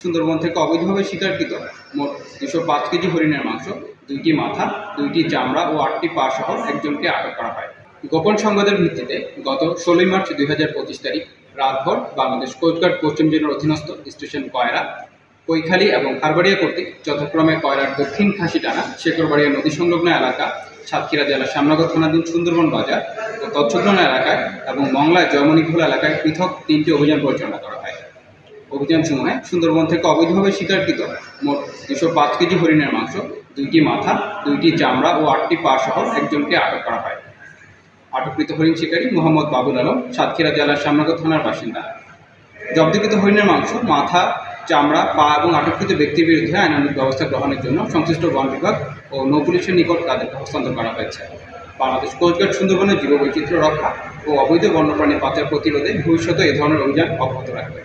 সুন্দরবন থেকে অবৈধভাবে শিকারকৃত মোট 205 কেজি হরিণের মাংস, 2টি মাথা, 2টি চামড়া ও 8টি পা সহ একজনকে আটক করা হয়। গোপন সংবাদের ভিত্তিতে গত 16 মার্চ 2025 তারিখ রাতভর বাংলাদেশ কোস্টগার্ড পশ্চিম জোনের অধীনস্থ স্টেশন কয়রা, কৈখালী এবং খারবাড়িয়া কর্তৃক যথাক্রমে কয়রার দক্ষিণ খাসিটানা, শেকরবাড়িয়া নদী সংলগ্ন এলাকা, সাতক্ষীরা জেলার শ্যামনগর থানাধীন সুন্দরবন বাজার ও তৎসংলগ্ন এলাকায় এবং মংলায় জয়মণিখোলা এলাকায় পৃথক 3টি অভিযান পরিচালনা করা হয়। অভিযানসমূহে সুন্দরবন থেকে অবৈধভাবে শিকারকৃত মোট 205 কেজি হরিণের মাংস, 2টি মাথা, 2টি চামড়া ও 8টি পা সহ একজনকে আটক করা হয়। আটককৃত হরিণ শিকারী মোহাম্মদ বাবুল আলম, সাতক্ষীরা জেলার শ্যামনগর থানার বাসিন্দা। জব্দকৃত হরিণের মাংস, মাথা, চামড়া, পা এবং আটককৃত ব্যক্তির বিরুদ্ধে আইনানুগ ব্যবস্থা গ্রহণের জন্য সংশ্লিষ্ট বন বিভাগ ও নৌপুলিশের নিকট তাদেরকে হস্তান্তর করা হয়েছে। বাংলাদেশ কোস্টগার্ড সুন্দরবনের জীববৈচিত্র্য রক্ষা ও অবৈধ বন্যপ্রাণী পাচার প্রতিরোধে ভবিষ্যতে এ ধরনের অভিযান অব্যাহত রাখবে।